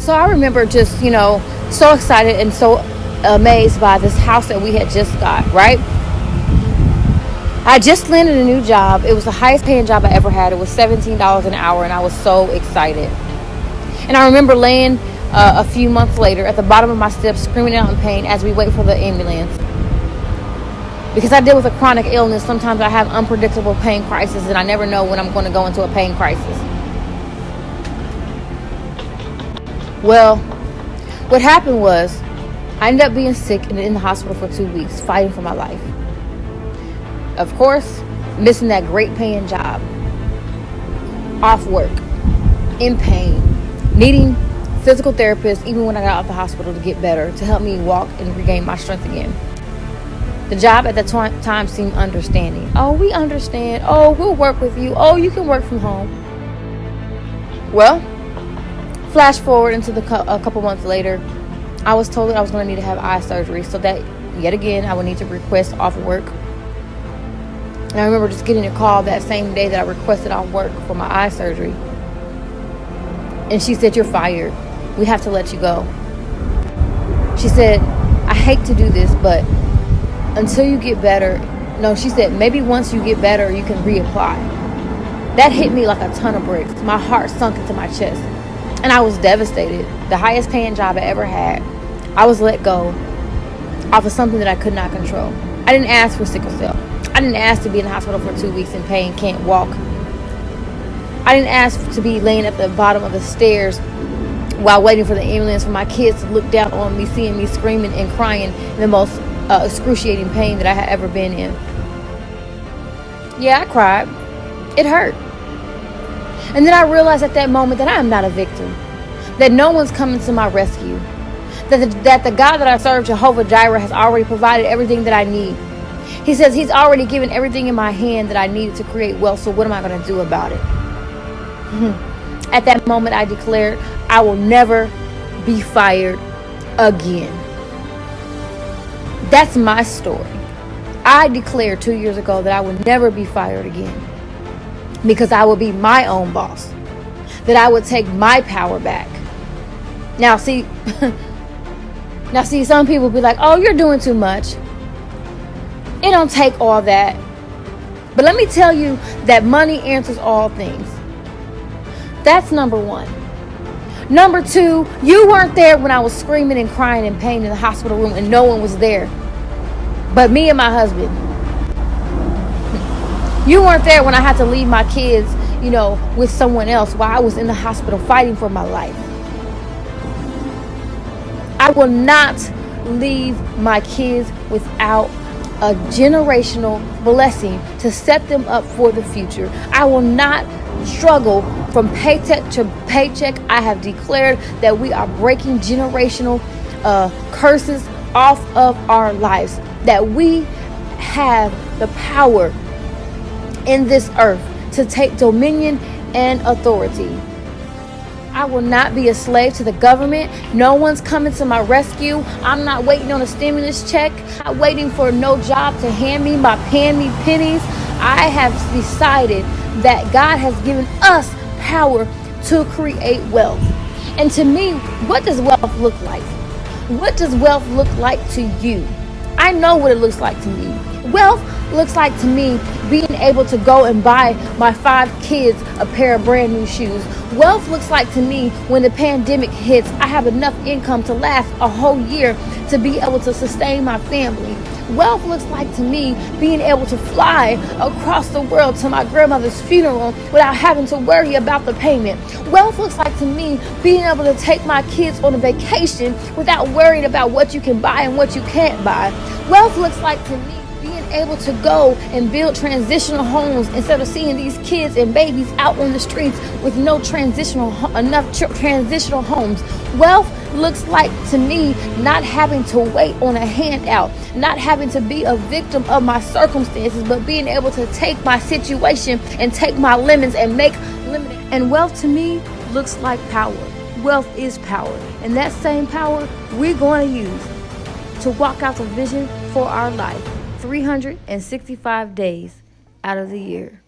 So I remember just, so excited and so amazed by this house that we had just got, right? I just landed a new job. It was the highest paying job I ever had. It was $17 an hour, and I was so excited. And I remember laying a few months later at the bottom of my steps, screaming out in pain as we wait for the ambulance. Because I deal with a chronic illness, sometimes I have unpredictable pain crises, and I never know when I'm going to go into a pain crisis. Well, what happened was I ended up being sick and in the hospital for 2 weeks, fighting for my life. Of course, missing that great paying job, off work, in pain, needing physical therapists even when I got out of the hospital to get better, to help me walk and regain my strength again. The job at the time seemed understanding. Oh, we understand. Oh, we'll work with you. Oh, you can work from home. Well, flash forward into a couple months later, I was told that I was going to need to have eye surgery, so that yet again I would need to request off work. And I remember just getting a call that same day that I requested off work for my eye surgery. And she said, "You're fired. We have to let you go." She said, "I hate to do this, but until you get better," no, she said, "maybe once you get better, you can reapply." That hit me like a ton of bricks. My heart sunk into my chest. And I was devastated. The highest paying job I ever had, I was let go off of something that I could not control. I didn't ask for sickle cell. I didn't ask to be in the hospital for 2 weeks in pain, can't walk. I didn't ask to be laying at the bottom of the stairs while waiting for the ambulance, for my kids to look down on me, seeing me screaming and crying in the most excruciating pain that I had ever been in. Yeah, I cried. It hurt. And then I realized at that moment that I am not a victim, that no one's coming to my rescue, that the God that I serve, Jehovah Jireh, has already provided everything that I need. He says he's already given everything in my hand that I needed to create wealth, so what am I going to do about it? At that moment, I declared, I will never be fired again. That's my story. I declared 2 years ago that I would never be fired again, because I would be my own boss, that I would take my power back. Now see, some people be like, "Oh, you're doing too much." It don't take all that. But let me tell you that money answers all things. That's number one. Number two, you weren't there when I was screaming and crying in pain in the hospital room and no one was there but me and my husband. You weren't there when I had to leave my kids, with someone else while I was in the hospital fighting for my life. I will not leave my kids without a generational blessing to set them up for the future. I will not struggle from paycheck to paycheck. I have declared that we are breaking generational curses off of our lives, that we have the power in this earth to take dominion and authority. I will not be a slave to the government. No one's coming to my rescue. I'm not waiting on a stimulus check. I'm not waiting for no job to hand me pennies. I have decided that God has given us power to create wealth. And to me, what does wealth look like? What does wealth look like to you? I know what it looks like to me. Wealth looks like to me being able to go and buy my 5 kids a pair of brand new shoes. Wealth looks like to me when the pandemic hits, I have enough income to last a whole year to be able to sustain my family. Wealth looks like to me being able to fly across the world to my grandmother's funeral without having to worry about the payment. Wealth looks like to me being able to take my kids on a vacation without worrying about what you can buy and what you can't buy. Wealth looks like to me being able to go and build transitional homes instead of seeing these kids and babies out on the streets with no transitional homes. Wealth looks like to me not having to wait on a handout, not having to be a victim of my circumstances, but being able to take my situation and take my lemons and make lemonade. And wealth to me looks like power. Wealth is power, and that same power we're going to use to walk out the vision for our life 365 days out of the year.